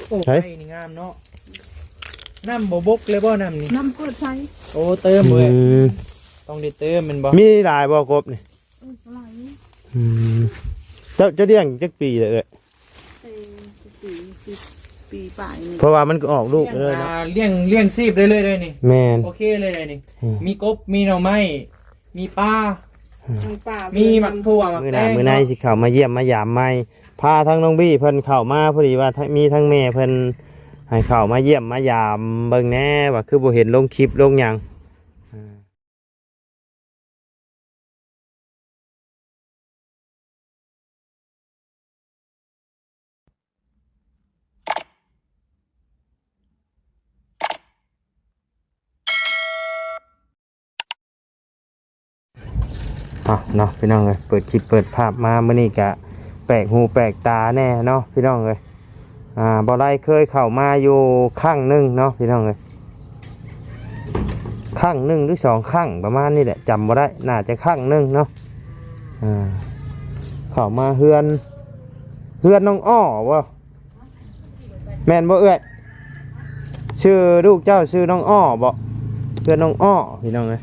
โอ้ยนี่งามเนาะน้ำบ่บกเลยบ่น้ำนี่น้ำเปิดใช้โอ้เติมเลยต้องได้เติมมันบ่มีหลายบ่กบนี่ไหลจะเลี้ยงจักปีเลยปีป่ายนี่เพราะว่ามันก็ออกลูกเลยนะเลี้ยงซีบได้เลยนี่แม่นโอเคเลยนี่มีกบมีหน่อไม้มีปลามีหมักถั่วหมักแตงมื้อไหนสิเข้ามาเยี่ยมมายามใหม่พาทั้งน้องบี้เพิ่นเข้ามาพอดีว่ามีทั้งแม่เพิ่นให้เข้ามาเยี่ยมมายามเบิ่งแน่ว่าคือบ่เห็นลงคลิปลงหยังเนาะพี่น้องเลยเปิดคลิปเปิดภาพมาเมื่อนี้กะแปลกหูแปลกตาแน่เนาะพี่น้องเลยบ่ได้เคยเข้ามาอยู่ข้างนึงเนาะพี่น้องเลยข้างนึงหรือ2ข้างประมาณนี้แหละจำบ่ได้น่าจะข้างนึงเนาะเข้ามาเฮือนน้องอ้อวะแม่นบ่เอ้ยชื่อลูกเจ้าชื่อน้องอ้อบ่เฮือนน้องอ้อพี่น้องเลย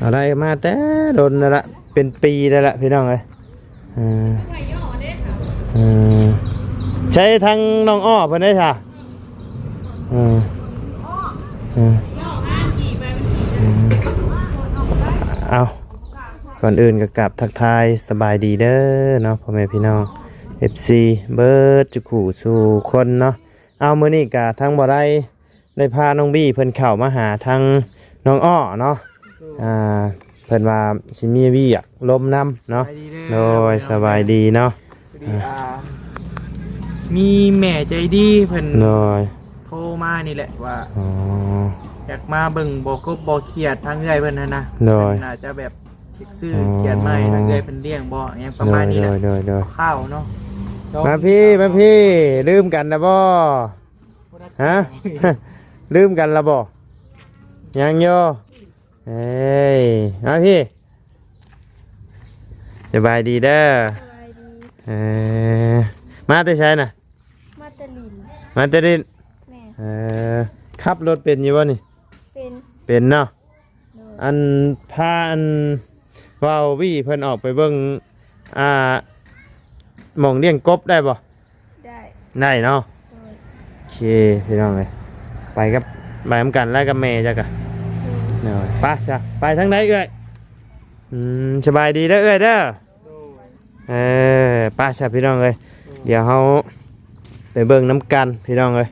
อะไรมาแต่โดนแล้วละเป็นปีแล้วละพี่น้องเลยใช้ทั้งน้องอ้อเพิ่นได้ค่ะเอาก่อนอื่นก็กลับทักทายสบายดีเด้อเนาะพ่อแม่พี่น้อง FC เบิร์ดจุกูสู่คนเนาะเอามื้อนี้ก็ทั้งบ่ได้พาน้องบี้เพิ่นเข้ามาหาทั้งน้องอ้อเนาะเพิ่นว่าสิมีวี่ลมน้ำเนาะโดยสบายดีเนาะมีแม่ใจดีเพิ่นโดยโทรมานี่แหละว่าอยากมาเบิ่งบ่กบบ่เขียดทางเอื้อยเพิ่นนะโดยน่าจะแบบซื้อเขียดใหม่ทางเอื้อยเพิ่นเลี้ยงบ่อย่างประมาณนี้แหละโดยข้าวเนาะมาพี่ลืมกันนะบ่ฮะลืมกันละบ่ยังโยเอ้ยมาพี่สบายดีเด้อมาแต่ใช่น่ะมาแต่ลินขับรถเป็นอยู่บ่นี่เป็นเนาะอันพาอันว้าววี่เพิ่นออกไปเบิ่งหม่องเลี้ยงกบได้บ่ได้เนาะโอเคพี่น้องเลยไปนำกันแล้วกับแม่จ้ะกะไปจ้ะไปทางไหนเอ้ยสบายดีเด้อเอ้ยเด้อไปจ้ะพี่น้องเลยเดี๋ยวเขาไปเบิ่งน้ำกันพี่น้องเลย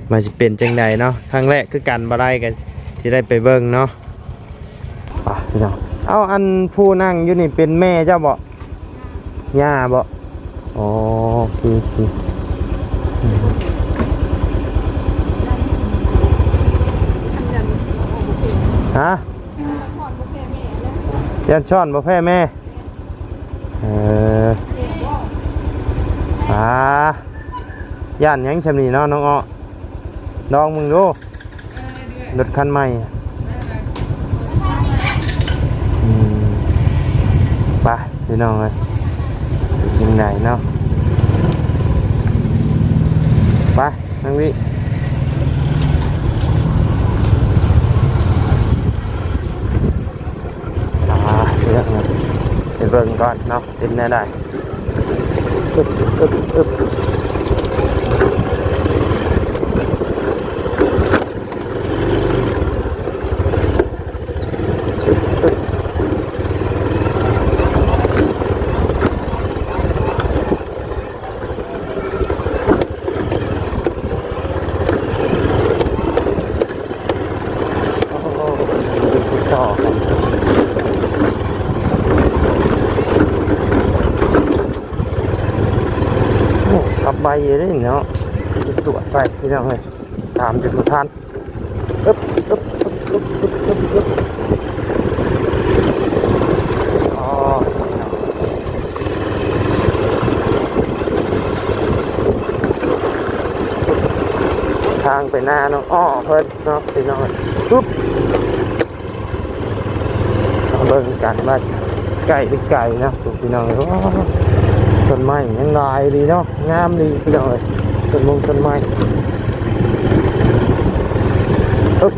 มาจะเป็นจังใดเนาะครั้งแรกคือกันบ่ได้กันที่ได้ไปเบิ่งเนาะไปพี่น้องเอาอันผู้นั่งอยู่นี่เป็นแม่เจ้าบ่ย่าบ่อ๋อคือฮะยันช่อนบ่แพ้แม่ย่านยังชำนีเนาะน้องอ้อลองมึงดูรถคันใหม่ไปพี่น้องเลยยังไงเนาะไปนั่งวิเรื่องเลยไปเบิ่งก่อนเนาะเป็นแน่ได้ใบเลยเนาะตรวจไปพี่น้องเลยตามจุดทันทางไปหน้าน้องอ้อเพิ่นเนาะพี่น้องปุ๊บเบิ่งกันว่าไก่หรือไก่นะพี่น้องเลย ต้นไม้ยังลายดีเนาะงามดีพี่น้องเอ้ยต้นไม้อึ๊บ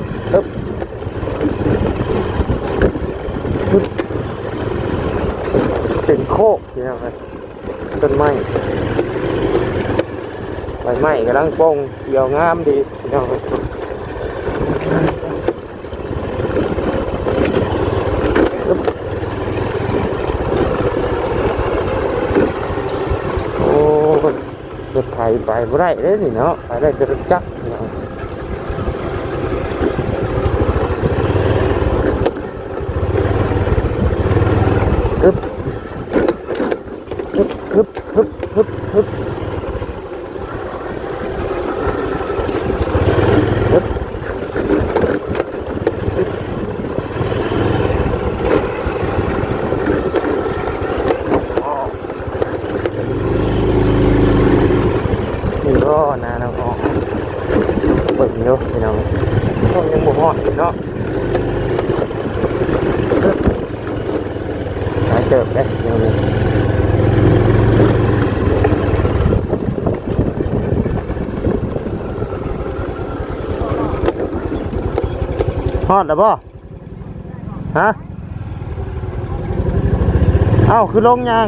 เป็นโคกพี่น้องเอ้ยต้นไม้ใบไม้กำลังโป่งเขียวงามดีพี่น้องเอ้ยโอ้รถไถไปบ่ได้เลยนี่เนาะไปได้จะรถจักรพี่น้องฮึบฮึบฮึบฮึบฮึบฮึบฮึบนี่ก็นาน้ำออกเปิดเนาะพี่น้องต้องยังบ่ฮอดเนาะหายเติบได้เดี๋ยวนี้ฮอดแล้วบ่ฮะเอ้าคือลงยาง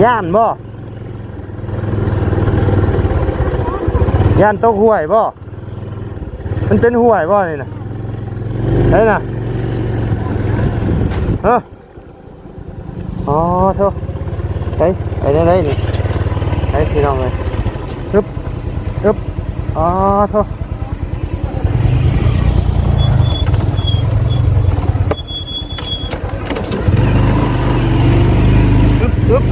ย่านบ่ย่านตกห้วยบ่มันเป็นห้วยบ่นี่นะไอ้น่ะเอออ๋อโธ่ไปได้นี่ไปพี่น้องเลยฮึบฮึบอ๋อโธ่ฮึบ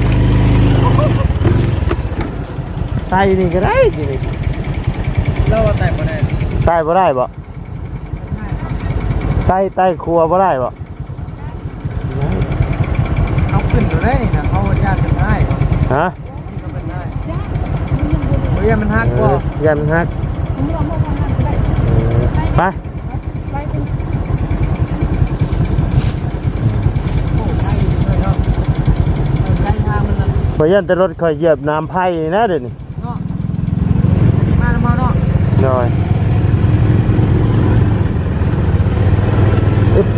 ไต่นี่ก็ได้ทีนี่ เราแต่บ่ได้ ไต่บ่ได้บ่ไต่ครัวบ่ได้บ่ เอาขึ้นตัวได้นี่นะเขาญาติจะได้ ฮะ ก็เป็นได้โอ้ยมันฮักบ่ ยันฮักไป โอ้ใช่เลยเนาะใช่ทางมันนั่น พยันแต่รถคอยเหยียบน้ำไผ่นะเดี๋ยวนี้ เนาะมาแล้วมาเนาะ หน่อยอึ๊บ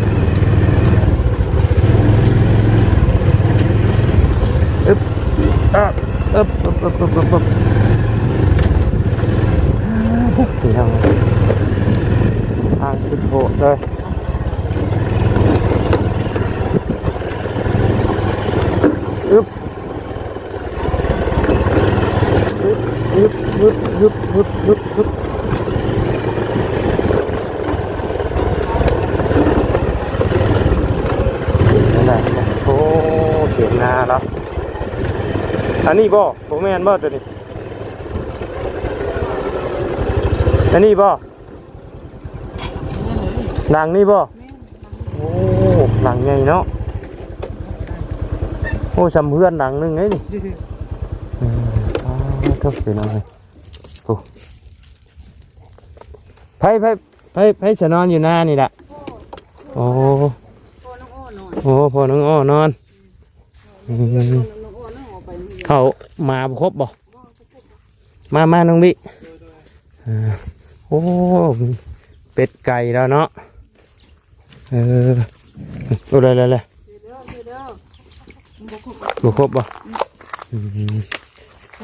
อึ๊บอึ๊บอึ๊บอึ๊บอึ๊บอึ๊บอึ๊บนี่ทางทางสุดโหดเลยอึ๊บอึ๊บอึ๊บอึ๊บอึ๊บอึ๊บอึ๊บนั่นแหละโอ้เขียนหน้าแล้วอันนี้บ่ผมแม่นบ่ตัวนี้อันนี้บ่หลังนี่บ่โอ้หลังใหญ่เนาะโอ้สำเพื่อนหลังนึงไงนี่ทุกสิ่งเลยโอ้ไผจะนอนอยู่หน้านี่แหละโอ้โอ้พอน้องอ้อนอนเขามาครบบ่มาน้องบิโอ้เป็ดไก่แล้วเนาะโอ้เลยบ่ครบบ่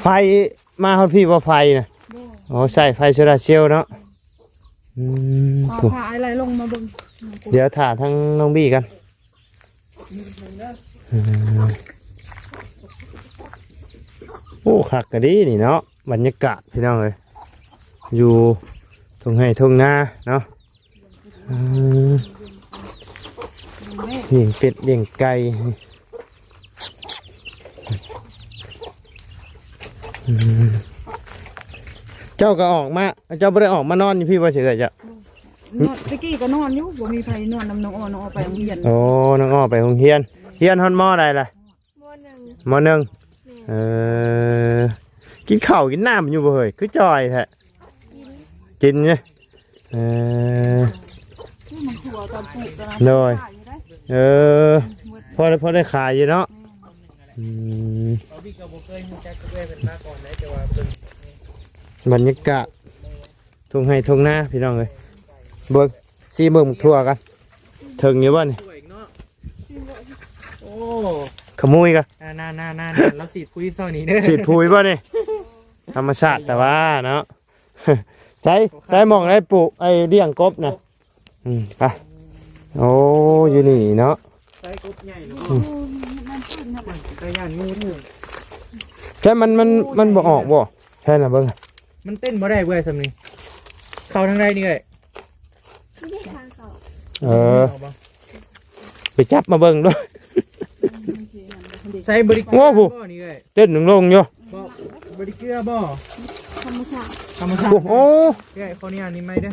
ไฟมาฮอดพี่ว่าไฟนะอ๋อใส่ไฟโซลาร์เซลล์เนาะพาอะไรลงมาบึง เดี๋ยวถ่าทั้งน้องบี้กันโอ้คักกะดีนี่เนาะบรรยากาศพี่น้องเลยอยู่ทุ่งไร่ทุ่งนาเนาะเลี้ยงเป็ดเลี้ยงไก่เจ้าก็ออกมาเจ้าไม่ได้ออกมานอนอยู่พี่ว่าเฉยๆจ้ะ นอนตะกี้ก็นอนอยู่บ่มีไผนอนนำน้องอ้อน้องอ้อไปโรงเรียน โอ้น้องอ้อไปโรงเรียนเรียนฮอนมออะไรล่ะมอหนึ่งกินข้าวกินน้ำอยู่บ่เฮ้ยคือจอยแท้กินเนี่ยมันถั่วตอนปลูกตอนนั้น เลยพอได้ขายอยู่เนาะ เอาพี่ก็บ่เคยฮู้จักกับเอ้ยเพิ่นมาก่อนได้แต่ว่าเพิ่น บรรยากาศทุ่งไห้ทุ่งนาพี่น้องเลยเบิ่งซีเบิ่งทั่วกันถึงอยู่บ่นี่ สวยเนาะโอ้ ขโมยกัน น่าเราสีดคุยซอยนี้เด้อ สีดพุยบ่นี่ธรรมชาติแต่ว่าเนาะ ใช้หมองได้ปลูกไอ้เลี้ยงกบนะไปโอ้อยู่นี่เนาะ ใส่กบใหญ่เนาะก็ย่านงูเถอะ ใช่มันบ่ออกบ่ใช่น่ะเบิ่ง มันเต้นบ่ได้เว้ยซำนี้เข้าทางใดนี่เอ้ย เออไปจับมาเบิ่งด้วย ใส่บริเกลื โอ้ อ โห บ่นี่เอ้ย เต้นลงอยู่ บ่บริเกลือบ่ ธรรมชาติ ธรรมชาติ โอ้ เอ้ยคนนี้อันนี้ไหมเด้อ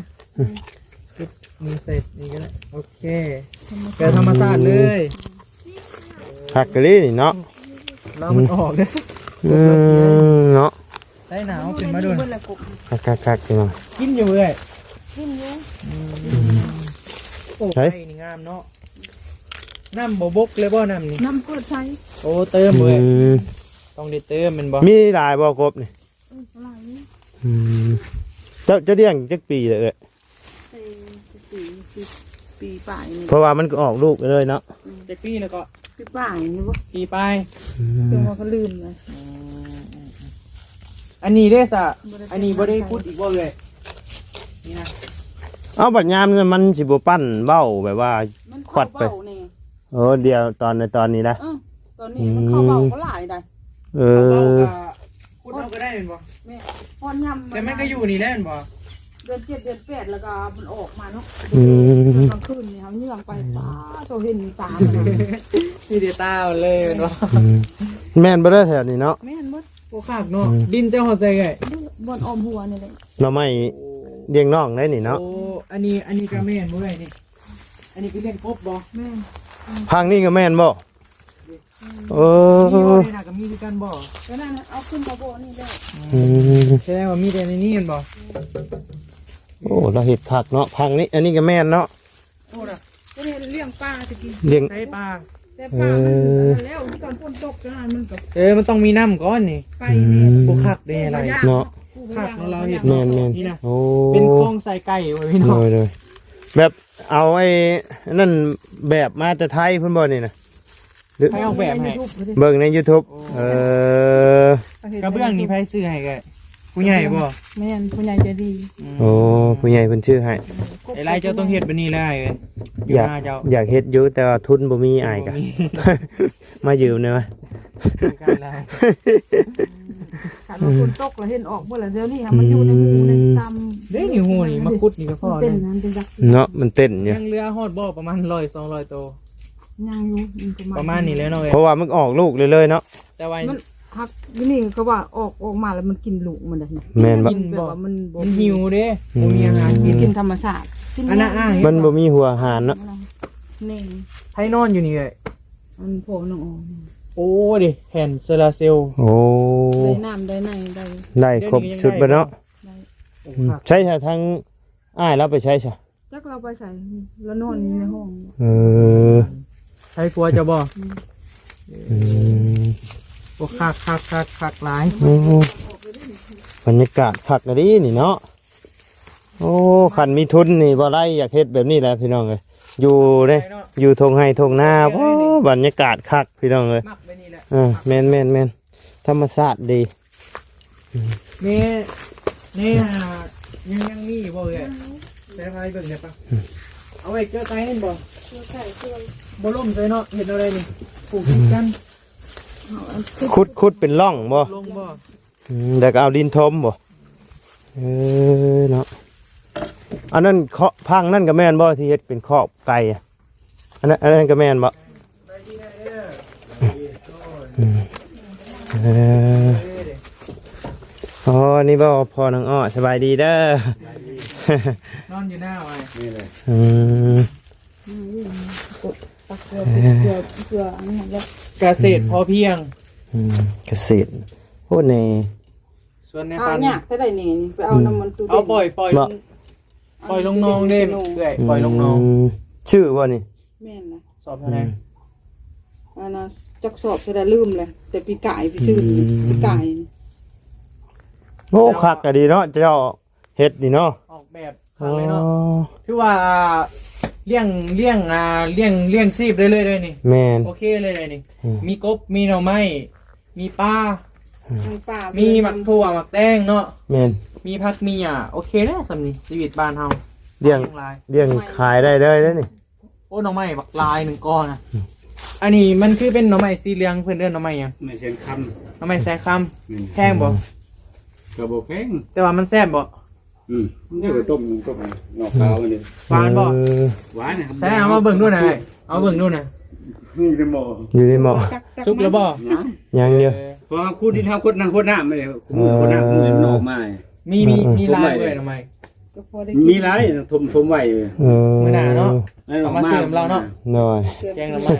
มีเสร็จนี่ก็ได้โอเคเกลือธรรมชาติเลย หักกะลีนี่เนาะ เรามันออกเด้อ เนาะ ได้หนาวขึ้นมาดู เบิ่งละกบ คักๆๆพี่น้อง กินอยู่เอ้ย กินอยู่ โอ้ ใช่ ไอ้นี่งามเนาะน้ำบ่บกเลยบ่น้ำนี่ น้ำเปิดใช้ โอ้เติมเลยต้องได้เติมแมันบ่ มีหลายบ่กบนี่ หลาย เจ้าเลี้ยงจักปีเลยเอ้ย ปีป่ายนี่ เพราะว่ามันก็ออกลูกไปเลยเนาะ จักปีแล้วก็ ปีป่ายนี่บ่ ปีไป เพิ่นว่าเขาลืมเลย อันนี้เด้อซะอันนี้บ่ได้พูดอีกบ่เลยนี่นะ เอาบัดยามเนี่ยมันสิบ่ปั้นเบ้าแบบว่า มัน ขวัดไป เข้าเบ้านี่ เดียวตอนนี้นะ ตอนนี้มันเข้าเบ้าก็หลายได้ เอ เอา อ ก็พูดเอาก็ได้แม่นบ่ แม่พอนยำ แต่มันก็อยู่นี่แหละแม่นบ่ เดือน7เดือน8แล้วก็มันออกมาเนาะ อืม กลางคืนนี่เฮาเยื่องไปป้าตัวเห็นตามันน่ะ นี่เดต้าเลยแม่นบ่ แม่นบ่ได้แถวนี้เนาะ แม่นบ่ โอ้คักเนาะดินเจ้าเฮาใส่ไง บ่อนออมหัวนี่แหละ เราไม่เลี้ยงน้องได้นี่เนาะ โอ้อันนี้ก็แม่นบ่เว้ยนี่อันนี้คือเลี้ยงกบบ่ แม่น พังนี่ก็แม่นบ่เอ มีบ่ อ ได้น่ะก็มีคือกันบ่ ก็นั่นน่ะเอาขึ้นมาโบนี่ได้ แสดงว่ามีแต่ในนี้แม่นบ่ โอ้เราเห็ดคักเนาะพังนี่อันนี้ก็แม่นเนาะ โอ้ล่ะ ก็เนี่ยเลี้ยงปลาตะกี้ เลี้ยง ใส่ปลา แต่ปลามันแล้วตอนฝนตกจังนั้นมันก็ มันต้องมีน้ำก่อนนี่ ไปนี่ ปลูกคักได้อะไร เนาะ คักเราเห็น แม่นแม่น นี่นะ โอ้ เป็นคลองใส่ไก่ไว้พี่น้อง เลยแบบเอาไอ้นั่นแบบมาแต่ไทยเพิ่นบ่นี่นะหรือ ให้ออกแบบให้ เบิ่งใน YouTube เออก ระเบื้องนี่ไผซื้อให้ก็ผู้ใหญ่บ่ แม่นผู้ใหญ่ใจดี โอ้ผู้ใหญ่เพิ่นชื่อให้ ไอ้ไรเจ้าต้องเฮ็ดแบบนี้เลยอยู่ อยาก หน้าเจ้า อยากเฮ็ดอยู่แต่ว่าทุนบ่มีอายกะ มายืมได้ไหม การแล้ว ถ้าฝนตกแล้วเห็นออกบ่ล่ะเดี๋ยวนี้มันอยู่ในหูในตาม เด้นี่หูนี่มาคุดนี่ก็พอ เต้ เด้ นนั้นเป็นจัก เนาะมันเต้นอยู่ ยังเรือฮอดบ่ประมาณ100 200โต ย่างอยู่ ประมาณนี้แหล้วเนาะเว้ย เพราะว่ามันออกลูกเลยเนาะ แต่ว่า มันฮักนี่เขาว่าออกมาแล้วมันกินลูกมันได้นี่ แม่นบ่ แบบว่ามันบ่ มันหิวเด้บ่มีอาหารกิน กินธรรมชาติ อันน่ะอ้าง มันบ่มีหัวหารเนาะ นี่ ไผนอนอยู่นี่เลย มันโผล่น้องออก โอ้ดิแผ่นโซลาร์เซลล์ โอ้ ได้น้ำได้ในได้ ได้ครบชุดบ่เนาะ ได้ โอ้ อืม คัก ใช่ค่ะทางอ้ายเราไปใช้ซะ จักเราไปใส่แล้วนอนอยู่ในห้อง เออ ใช้ผัวเจ้าบ่ อืม โอ้คักหลาย โอ้บรรยากาศคักอะดินี่เนาะโอ้คันมีทุนนี่บ่ได้อยากเฮ็ดแบบนี้แหละพี่น้องเอ้ยอยู่เด้อยู่ทงไห้ทงนาโอ้บรรยากาศคักพี่น้องเอ้ย มักไปนี่แหละ แม่นธรรมชาติดี นี่ยังมีอยู่บ่เอ้ยใช้ไฟเบิ่งได้ปะเอาไว้เจอไก่นั่นบ่ เสื้อไข่เสื้อ บ่ล่มใส่เนาะเห็นอะไรนี่ปลูกติดกัน ขุดเป็นร่องบ่ ลงบ่ แต่ก็เอาดินทมบ่เนาะอันนั้นเคาะพังนั่นก็แม่นบ่ที่เฮ็ดเป็นครอบไก่อะอันนั้นก็แม่นบ่อ๋อนี่บ่พอน้องอ้อสบายดีเด้อน อนอยู่หน้าไว้ อืม ตักเสื้ออันนี้แล้ว เกษตรพอเพียง เกษตรโอ้แน่ ส่วนใน เอา ฟัน เนี่ยถ้าได้นี่ไปเอาน้ำมันตู้ เอาปล่อยลงน้องเด้เรื่อยปล่อยลงน้อง ชื่อบ่นี่ แม่นนะ สอบเท่าไหร่ อันน่ะจักสอบจะได้ลืมเลยแต่ปีกายไปซื้อปีกาย โอ้คักก็ดีเนาะเจ้าเฮ็ดนี่เนาะ ออกแบบคักเลยเนาะคือว่าเลี้ยงซีบได้เลยนี่ แม่น โอเคเลยนี่มีกบมีหน่อไม้มีปลา ป่า มีหมักถั่วหมักแตงเนาะ แม่น มีผักมีโอเคแล้วสำนี่ชีวิตบ้านเฮา เลี้ยง ลาย เลี้ยงขายได้เลยเด้อนี่ โอ้หน่อไม้บักลาย1ก้อนนะอันนี้มันคือเป็นหน่อไม้สีเหลืองเพิ่นเอิ้นหน่อไม้หยัง ไม่เสียงค หน่อไม้แซคำแพงบ่ ำกระบอกแพง แต่ว่ามันแซ่บบ่ นี่ก็ต้มนอกขาวนี่ หวานบ่ เออ หวานนะครับ ใช่เอามาเบิ่งดูหน่อยเอาเบิ่งดูหน่อย นี่เป็นหม้อ อยู่ในหม้อ ซุปแล้วบ่ นะ ยังเดียว เพราะคูดดินทำคูดน้ำคูดน้ำไม่ได้คูดน้ำมันออกมา มีลายด้วยหน่อไม้ ก็พอได้ มีร้ายทมไหวอยู่ เออ มื้อหน้าเนาะ เอามาเสริมเราเนาะ หน่อย แกงหน่อไม้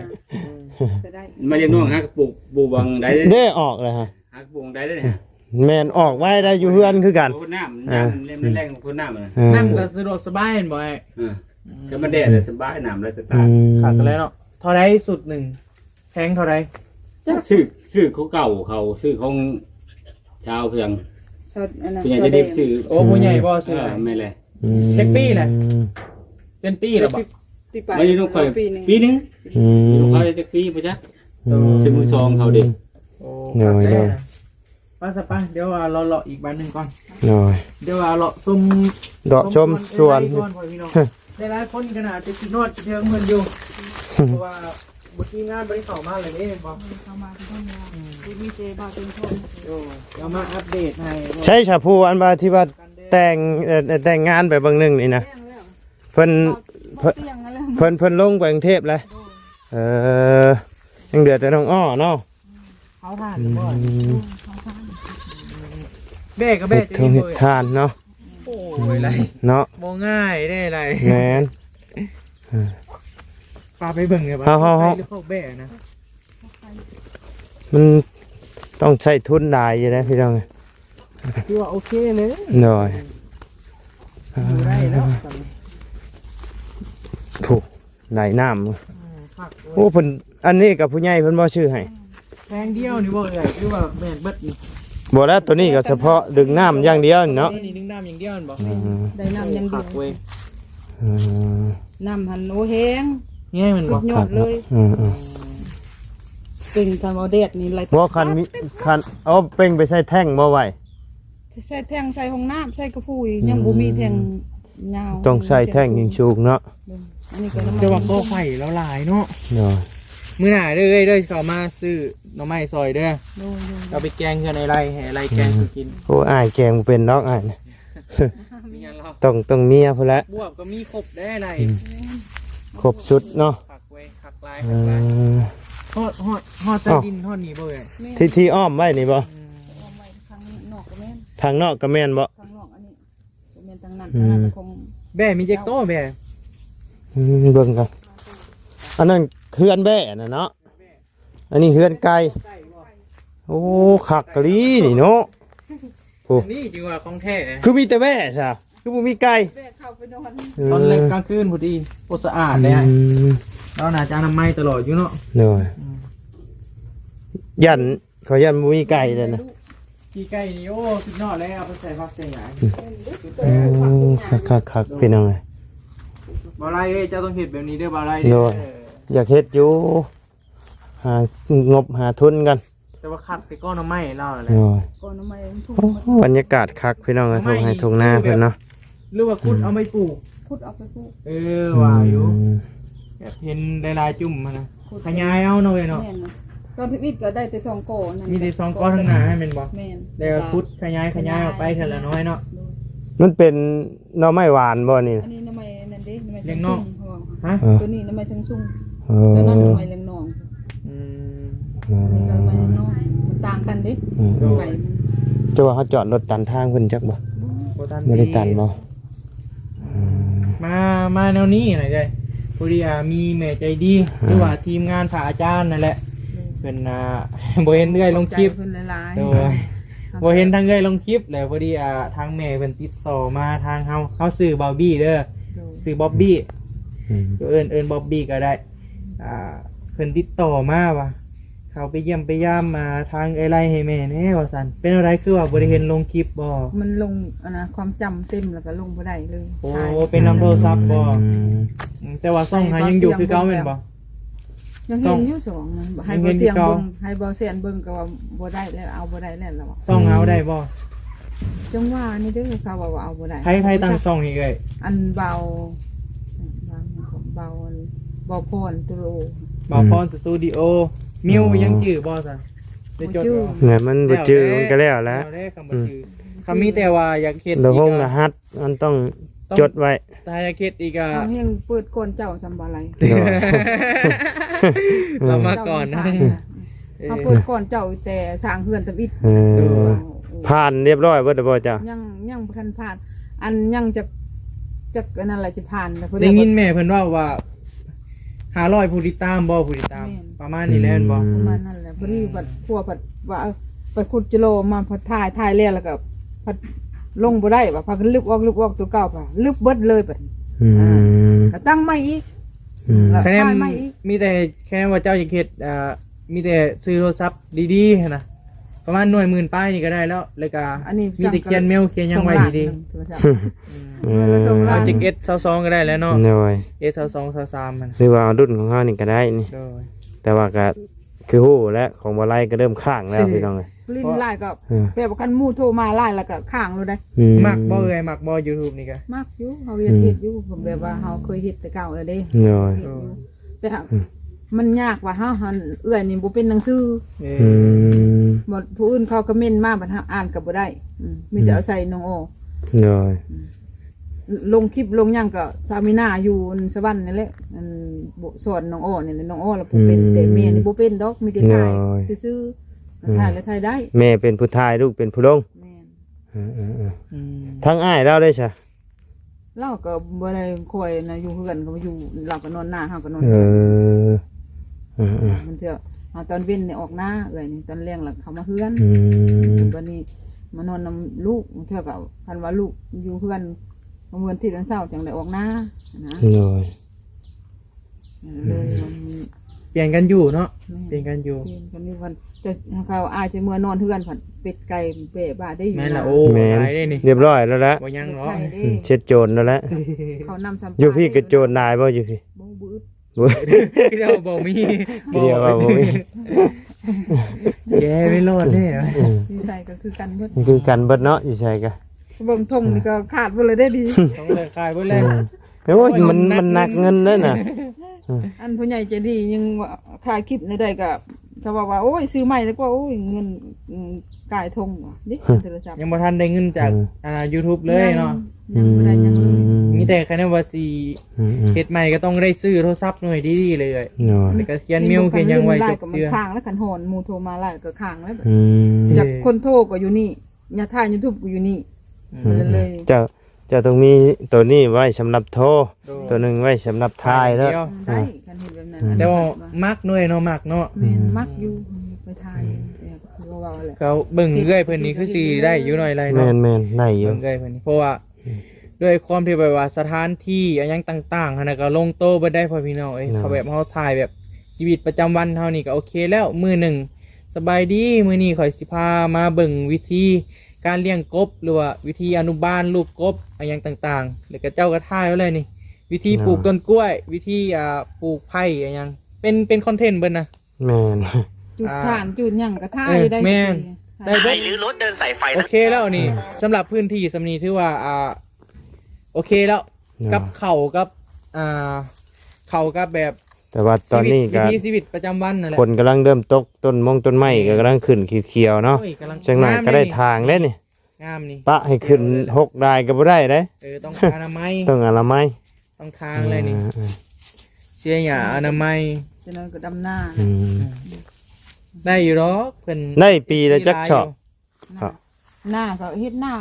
จะได้ มาเรียนน้องฮักปลูกบังได้เลย ได้ออกเลยฮะ ฮักปลูกได้เลย แม่นออกไว้ได้อยู่เฮือนคือกัน คูดน้ำเล่นแรงคูดน้ำเลย เออ นั่งก็สะดวกสบายเห็นบ่ไอ้ ก็มันแดดเลยสบายน้ำเลยจะตา ขาดกันแล้วเนาะเท่าไรสุดหนึ่งแพงเท่าไร ซื้อเขาเก่าเขาซื้อของชาวเพียง สดอันนั้น เป็นอย่างจะได้ซื้อ โอ้ผู้ใหญ่บ่ซื้อให้ ไม่เลย เช็คปี้เลย เป็นปีแล้วบ่ ปีไป ไม่ต้องคอย ปีนึง ปีนึง อืม เขาจะปีไปจ้ะซื้อมือซองเขาดิ โอ้ เดี๋ยว ขาด เดี๋ แล้ ยว วนะป้าสปะเดี๋ยวเราเลาะอีกบ้านหนึ่งก่อน หน่อย เดี๋ยวเลาะซุ่ม ดอกชมสวน ก่อนพ่อพี่น้องได้หลายคนขนาดจะกินนอดจะเทิงเงินอยู่เพราะว่าบุตรงานบริษัทมาเลยนี่บอก เข้ามาที่ห้องยาดีมีเจบาเป็นคน โอ้เดี๋ยวมาอัปเดตให้ ใช่ชาพูอันบาที่ว่าแต่งงานไปบางหนึงนี่นะ แจ้งแล้ว เพิ่น เตียงแล้ว เพิ่นลงไปกรุงเทพเลยเออยังเดือดแต่น้องอ้อเนาะ เขาทานบ่เบ้กับเบ้จะ เฮ็ด มี เฮ็ด เบอร์ ทานเนาะ โอ้ยไร เนาะ โมง่ายได้ไร แม่น ปลาไปเบิ่งเนี่ยปลา เอา ไปหรือพวกเบ้นะ มันต้องใช้ทุนหลายอยู่นะพี่น้อง คือว่าโอเคเลย หน่อย อยู่ได้แล้ว ถูกไหลน้ ผัก ำโอ้เพิ่นอันนี้กับผู้ใหญ่เพิ่นบ่ชื่อให้ แพงเดียวนี่บ่เอ่ยคือว่าแม่นเบิดนี่ บ่แล้วตัวนี้ก็เฉพาะดึงน้ำอย่างเดียวนี่เนาะ นี่นึ่งน้ำอย่างเดียวนี่บ่ ได้น้ำยังดี ผักเว้ย อืม น้ำหันโอแห้ง ง่ายมัน สุ บ่ ดยอดเลย อืม เป็นทำเอาเด็ดนี่ไร บ่คันมีคันเอาเป่งไปใส่แท่งบ่ไหว ใส่แท่งใส่ห้องน้ำใส่กระพุ้ยยังบ่มีแท่งยาว ต้องใส่แท่งยิงสูงเนาะ อันนี้ก็น้ำมัน จะว่าโตไฟแล้วหลายเนาะ เนาะ มื้อหน้าเด้อเขามาซื้อหน่อไม้ซอยเด้อ โดย เอาไปแกงกันในไรให้ไรแกงคือกิน โอ้อ้ายแกงบ่เป็นดอกอ้ายน่ะ มีงานเรา ต้องเมียพุ่นละ บวบก็มีครบได้ไร ครบสุดเนาะ ผักเว้ยผักลาย เอ ผักลาย อ ฮอดใต้ดินฮอดนี่บ่เอ่ย ที่อ้อมไว้นี่บ่ เอาไว้ข้างนอกก็แม่น ทางนอกก็แม่นบ่ ข้างนอกอันนี้ก็แม่นทางนั้นอันนั้นคง แบ่มีเจ๊กโตแบ่ เบิ่งกันอันนั้นเฮือนแบ่น่ะเนาะอันนี้เฮือนไก่โอ้คักกะลีนี่เนาะ อันนี้จริงว่าของแท้ คือมีแต่แบ่ซะคือบ่มีไก่ แบกเข้าไปนอน ตอนแรกกลางคืนพอดีโอสะอาดเลยฮะเราน่าจะน้ำไม้ตลอดอยู่เนาะ เนาะยันขอยันบ่มีไก่เลยนะ ขี้ไก่นี่โอ้สุดยอดเลยเอาไปใส่ผักใส่หยัง โอ้คักๆพี่น้องเอ้ย บ่ไรเอ้ยเจ้าต้องเฮ็ดแบบนี้เด้อบ่ไร โดย อยากเฮ็ดอยู่หางบหาทุนกัน แต่ว่าคักไปก้อนน้ำไม้เล่าอะไร เนาะ ก่อนทำไมทุ่ง โอ้บรรยากาศคักพี่น้องเอ้ยทงให้ทงหน้าเพิ่นเนาะ หรือว่าคุณเอาไปปลูก พุดเอาไปพุด ว่าอยู่ อืม แบบเห็นลายๆจุ่มมันนะขยายเอาหน่อยเนาะ แม่นนะตอนที่วิทย์ก็ได้แต่สองก้อนนั่น มีแต่สองก้อนข้างหน้าให้มันบอก แม่น แล้วพุดขยายออกไปเท่าละน้อยเนาะ มันเป็นหน่อไม้หวานบ่นี่ อันนี้น้ำไม้นั่นดิน้ำไม้ เลี้ยงนอก ฮะ ตัวนี้น้ำไม้ทั้งชุ่ม เอ แล้วนั่น อ น้ำไม้เลี้ยงนอง อืม อันนี้ก็น้ำไม้เลี้ยงนองมันต่างกันดิ อืม ไม้มัน จะว่าเขาจอดรถตันทางเพิ่นจักบ่ บ่ทัน บ่ได้ตันบ่อืม มาแนวนี้หน่อยเลยพอดีมีแม่ใจดีหรือว่าทีมงานผ่าอาจารย์นั่นแหละเป็นบ่เห็นเรื่อยลงคลิป ใจเพิ่นหลาย โดยบ่เห็นทางเรื่อยลงคลิปแล้วพอดีทางแม่เพิ่นติดต่อมาทางเขาซื้อบอบบี้เด้อซื้อบ๊อบบี้ อืม เอิ้นบ๊อบบี้ก็ได้เพิ่ พิ่นติดต่อมาว่าเขาไปเยี่ยมไปย่ามมาทางไอ้ไรให้แม่แน่ว่าซั่นเป็นอะไรคือว่าบ่ได้เห็นลงคลิปบ่ มันลงนะความจำเต็มแล้วก็ลงบ่ได้เลย โอ้ ถ่าย เป็นน้ำโทรศัพท์บ่ อืม แต่ว่าซ่องหายังอยู่คือเก่าแม่นบ่ ยังเห็นอยู่สองมันให้บ่เตียงเบิ่งให้บ่แซนเบิ่งก็ว่าบ่ได้แล้วเอาบ่ได้แล้วล่ะว่า ซ่องเฮาได้บ่ จังว่านี่เด้อเขาว่าเอาบ่ได้ ไผตั้งซ่องให้เอ้ย อันเบาเบาเบาพรตุโร บ่าวพรสตูดิโอมิวยังจื้อบ่ซั่นได้จดบ่ เนี่ยมันบ่จื้อมันก็แล้วแหล้ว เอาได้คำบ่จื้อคำมีแต่ว่าอยากเฮ็ด เรา อีก ห้องร อะ หัสมันต้องจดไว้ ถ้าอยากเฮ็ดอีกอะ เอาเฮงเปิดก่อนเจ้าจำบ่อะไร เดี๋ยว เรามาก่อนนะ เขาเปิดก่อนเจ้าแต่สร้างเฮือนตะบิด เออผ่านเรียบร้อยเบิดแล้วบ่จ้ะ ยังบ่ทันผ่านอันยังจะอันนั้นแหละจะผ่านแล้วเพิ่น ได้ยินแม่เพิ่นว่า500ผู้ติดตามบ่ผู้ติดตาม ประมาณนี้แหละแม่นบ่ ประมาณนั้นแหละพอดีบัดพวกบัดว่าไปขุดจิโลมาพอถ่ายแล้วก็พัดลงบ่ได้ว่าพากันลึกออกตัวเก่าป่ะลึกเบิดเลยบัด อืม ก็ตั้งใหม่อีก อืม แล้ว คะแนน ถ่ายใหม่อีก มีแต่แค่ว่าเจ้าอยากเฮ็ดมีแต่ซื้อโทรศัพท์ดีๆนะประมาณหน่วยหมื่นป้ายนี่ก็ได้แล้วแล้วก็ อันนี้ มีแต่เขียนเมลเขียนหยังไว้ดี เอ ๆ อ เอาจาก S22 ก็ได้แล้วเนาะ หน่อย S22 23มัน หรือว่าเอารุ่นของเฮานี่ก็ได้นี่ โดย แต่ว่าก็คือฮู้และของบ่ไล่ก็เริ่มข้างแล้วพี่น้องเอ้ย ลิ้นไล่ก็ เออ แบบว่าคันหมู่โทรมาไล่แล้วก็ข้างเลยได้ อื มักบ่เอ่ยมักบ่ YouTube นี่ก็ มากอยู่เฮาเฮ็ดอยู่ผมแบบว่าเฮาเคยเฮ็ดแต่เก่าแล้วเด้ หน่อย เฮ็ดอยู่แต่หากมันยากว่าเฮาหันเอื้อยนี่บ่เป็นหนังสือ อืม หมดผู้อื่นเขาก็เม่นมาบัดเฮาอ่านก็บ่ได้มีแต่เอาใส่น้องโอ หน่อย ลงคลิปลงหยังก็สามีนาอยู่สวรรค์นี่แหละอันบ่สอนน้องโอนี่แหละน้องโอแล้วบ่เป็นแต่แม่นี่บ่เป็นดอกมีแต่ถ่ายซื่อๆถ่ายแล้วถ่ายได้ แม่เป็นผู้ทายลูกเป็นผู้ลง แม่น เออ อืม ทั้งอ้ายเราได้ใช่ เราก็บ่ได้คอยนะอยู่เฮือนก็อยู่เราก็นอนหน้าเฮาก็นอน เออเออ มันเถอะเอาตอนเว้นนี่ออกหน้าเอ้ยนี่ตอนเลี้ยงแล้วเขามาเฮือน อืม วันนี้มานอนนำลูกเถอะก็คันว่าลูกอยู่เฮือนเมื่อวันที่วันเสาร์จังได้ออกหน้านะ หน่อย เลยมัน เปลี่ยนกันอยู่เนาะเปลี่ยนกันอยู่ เปลี่ยนกันอยู่กันแต่เขาอาจจะเมื่อนอนเฮือนผัดเป็ดไก่เบะบ้าได้อยู่ แม่นละ นะ โอ้ แม่น หลายได้นี่ เรียบร้อยแล้วละ บ่ยังเนาะ ไก่เด้ เช็ดโจรแล้วละ เขานำสัม อยู่พี่กระโจรนายบ่อยู่พี่ บ่บื้อ เดี๋ยวบ่มี เดียวว่าบ่มี แกไม่รอดแน่ ที่ใส่ก็คือกันเบิด นี่คือกันเบิดเนาะอยู่ใช่กะ เบิ่งทงนี่ก็ขาดบ่เลยได้ดี ต้องเลยขายเบิดเลย โอ้ยมันหนักเงินเลยน่ะ อันผู้ใหญ่ใจดียังว่าถ่ายคลิปในใดก็เขาบอกว่าโอ้ยซื้อใหม่แล้วก็โอ้ยเงินกายทงว่ะดิโทรศัพท์ ยังบ่ทันได้เงินจากYouTube เลยเนาะ ยังบ่ได้ยังเลย มีแต่คะแนนว่าสิ อืม เฮ็ดใหม่ก็ต้องได้ซื้อโทรศัพท์หน่วยดีๆเลย หน่อย แล้วก็เขียนเมลเขียนหยังไว้ ไล่ จบ ก็มัน เดือน ค้างแล้วขันหอนหมู่โทรมาไล่ก็ค้างแล้ว อืม จากคนโทรก็อยู่นี่ญาติทาย YouTube ก็อยู่นี่เลย เจ้าต้องมีตัวนี้ไว้สำหรับโทรตัวหนึงไว้สำหรับทายแล้ว ได้กันเห็นแบบนั้น แต่ว่ามักหน่วยเนาะมักเนาะ แม่นมักอยู่ไปทายแต่คือว่าแหละ เขาเบิ่งเรื่อยเพิ่นนี่คือสิได้อยู่หน่อยไร แม่ เนาะ นได้อยู่ เบิ่งเรื่อยเพิ่นนี่เพราะว่าด้วยความที่แบบว่าสถานที่อะหยังต่างๆหั่นน่ะก็ลงโตบ่ได้พ่อพี่น้องเอ้ยเขาแบบเฮาถ่ายแบบชีวิตประจำวันเฮานี่ก็โอเคแล้วมื้อหนึ่งสบายดีมื้อนี้ข่อยสิพามาเบิ่งวิธีการเลี้ยงกบหรือว่าวิธีอนุบาลลูกกบอะหยังต่างๆแล้วก็เจ้าก็ถ่ายไว้เลยนี่ วิธีปลูกต้นกล้วย วิธีปลูกไผ่อะหยังเป็นคอนเทนต์เบิ่นนะ แม่น จุดฐานจุดหยังก็ทายอยู่ได้ แม่น ได้เบิด หรือรถเดินสายไฟ โอเคแล้วนี่สำหรับพื้นที่สำนีถือว่าโอเคแล้วกับเขากับเขากับแบบ แต่ว่าตอนนี้ วิ ก็ ถีชีวิตประจำวันนั่นแหละ คนกำลังเริ่มตกต้นต้นไม้ก็กำลังขึ้นเขียวๆเนาะ โอ้ยกำลัง จังหน่อยก็ได้ทางแล้วนี่ งามนี่ ปะให้ขึ้น6ได้ก็บ่ได้เด้ ต้องอนามัย ต้องอนามัย ต้องทางเลยนี่เสียหยาอนามัย จะนอนก็ดำหน้า อืม ได้อยู่หรอกเพิ่น ได้ปีละจักชอบ ครับ หน้าก็เฮ็ดหน้า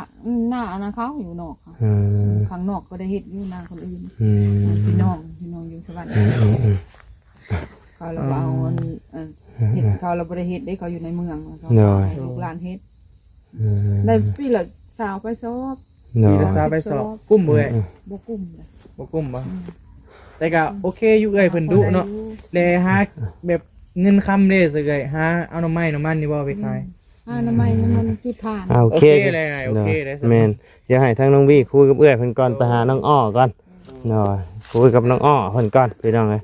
อันนั้นเขาอยู่นอกค่ะ อืม ข้างนอกก็ได้เฮ็ดอยู่หน้าคนอื่น อืม พี่น้องอยู่สวรรค์ อืม เขาเราเอาเฮ็ดเขาเราบ่ได้เฮ็ดได้เขาอยู่ในเมืองเขา น้อย ลูกหลานเฮ็ด อืม ได้ปีละสาวไปสอบ น้อ ปี ย ละซาไปสอบกุ้มเว้ย บ่กุ้มเลย บ่กุ้มบ่ แต่ก็โอเคอยู่เอ้ยเพิ่นดุเนาะแลหาแบบเงินคำเด้สิเอ้ยหาเอาน้ำมันนี่บ่ไปขาย น้ำไม้น้ำมันจุดทาน โอเค เลยไงโอเคเลย แม่นเดี๋ยวให้ทางน้องบี้คุยกับเอื้อยเพิ่นก่อนไปหาน้องอ้อก่อนเนาะคุยกับน้องอ้อเพิ่นก่อนพี่น้องเอ้ย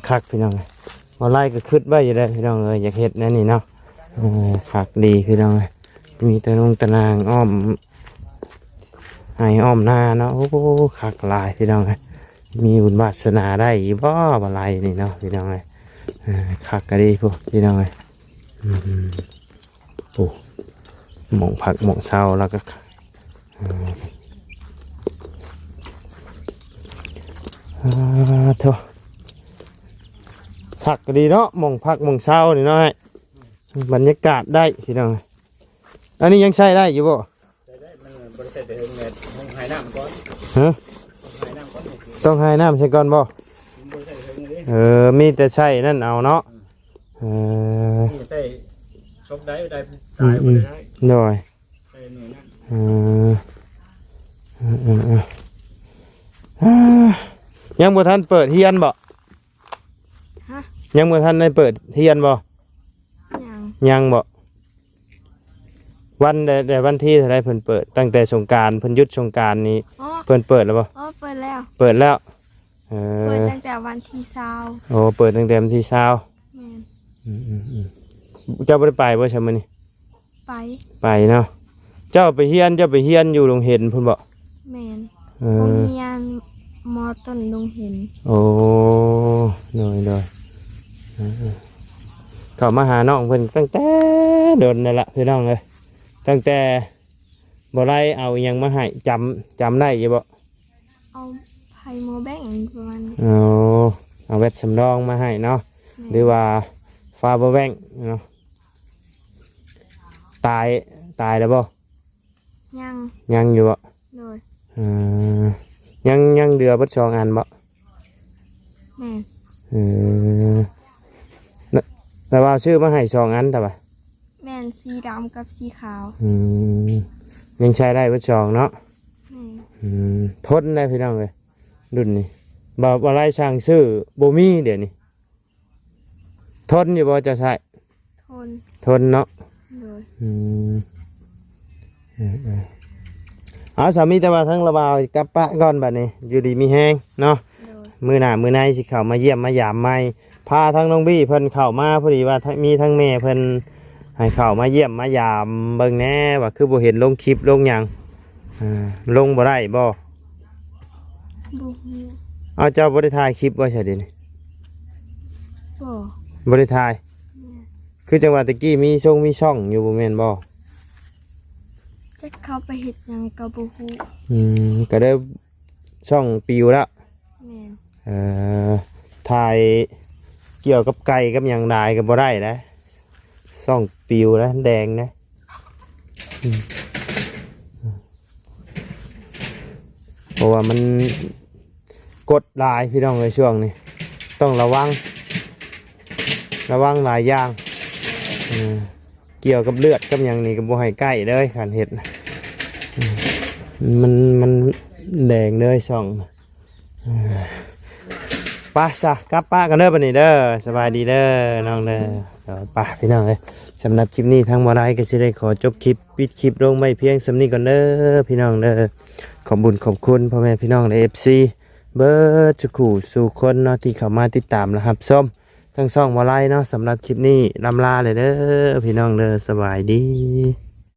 คักพี่น้องเอ้ยมาไล่ก็คิดไว้อยู่แล้วพี่น้องเอ้ยอยากเฮ็ดแน่นี่เนาะคักดีพี่น้องเอ้ยมีตะนงตะนางอ้อมให้อ้อมหน้าเนาะโอ้คักหลายพี่น้องเอ้ยมีบุญวาสนาได้อีบ่บ่หลายนี่เนาะพี่น้องเอ้ยคักก็ดีพวกพี่น้องเอ้ยโอ้หม่องผักหม่องเช้าแล้วก็เถอะคักก็ดีเนาะหม่องผักหม่องเช้านี่เนาะบรรยากาศได้พี่น้องอันนี้ยังใช้ได้อยู่บ่ ใช้ได้มันบ่ได้ใช้แต่เฮิงแม่ห้องหายน้ำก่อน ฮะ หายน้ำก่อน ต้องให้น้ำใช่ก่อนบ่ บ่ได้ใช้แต่เฮิงเลย มีแต่ใช้นั่นเอาเนาะนี่ใช้ซบได้ตายบ่ได้ หน่อย ใช้หน่วยนั้น ยังบ่ทันเปิดเฮียนบ่ยังบ่ทันได้เปิดเฮียนบ่ยังบ่วันแต่วันที่เท่าไรเพิ่นเปิดตั้งแต่สงกรานต์เพิ่นหยุดสงกรานต์นี้เพิ่นเปิดแล้วบ่ อ๋อเปิดแล้ว เปิดแล้วเปิดตั้งแต่วันที่20 โอ้เปิดตั้งแต่วันที่20 แม่น เจ้าบ่ได้ไปบ่ใช่มื้อนี้ ไป ไปเนาะเจ้าไปเฮียนอยู่โรงเห็นเพิ่นบ่ แม่น เอ โรง อ เรียนมอต้นดงเห็น โอ้โดยเข้ามาหาน้องเพิ่นตั้งแต่โดนนั่นละพี่น้องเลยตั้งแต่บ่ได้เอาอิหยังมาให้จำได้อยู่บ่ เอาไผ่โมแบ่งประมาณนี้ เอาแวดสำรองมาให้เนาะหรือว่าฟาเบอร์แบงเนาะตายแล้วบ่ ยังอยู่บ่ โดย ยังเดือเบิด2อันบ่ แม่น แต่ว่าชื่อมาให้2อันแต่ว่า แม่นสีดำกับสีขาว ยังใช้ได้เบิด2เนาะ แม่น ทนได้พี่น้องเลยรุ่นนี้บ่อะไรช่างซื้อบ่มีเดี๋ยวนี้ทนอยู่บ่จะใช้ ทนเนาะ โดย เอาสามีแต่ว่าทั้งระบาวกับปะก่อนบัดนี้อยู่ดีมีแห้งเนาะ โดย มื้อหน้ามื้อในสิเข้ามาเยี่ยมมายามใหม่พาทั้งน้องบี้เพิ่นเข้ามาพอดีว่ามีทั้งแม่เพิ่นให้เข้ามาเยี่ยมมายามเบิ่งแหน่ว่าคือบ่เห็นลงคลิปลงหยังลงบ่ได้บ่ บุฮู เอาเจ้าบ่ได้ถ่ายคลิปบ่ใช่ดิ บ่ บ่ได้ถ่ายคือจังหวะตะกี้มีช่องอยู่บ่แม่นบ่ จะเข้าไปเฮ็ดหยังกับบุฮู ก็ได้ช่องปิวแล้ว แม่น ถ่ายเกี่ยวกับไก่กับหยังได้ก็บ่ได้นะช่องปิวนะแดงนะเพราะว่ามันกดลายพี่น้องในช่วงนี้ต้องระวังหลายอย่างเกี่ยวกับเลือดกับหยังนี่ก็บ่ให้ใกล้เลยขันเห็ดนะมันแดงเลยช่องป้าซะกลับป้ากันเด้อบัดนี้เด้อสบายดีเด้อน้องเด้อเดี๋ยวป้าพี่น้องเอ้ยสำหรับคลิปนี้ทางบ่ได้ก็สิได้ขอจบคลิปปิดคลิปลงไม่เพียงสำนี้ก่อนเด้อพี่น้องเด้อขอบคุญขอบคุณพ่อแม่พี่น้องใน FC เบิร์ดจุกูสู่คนเนาะที่เข้ามาติดตามนะครับส้มทั้งสองบ่ไล่เนาะสำหรับคลิปนี้ลำลาเลยเด้อพี่น้องเด้อสบายดี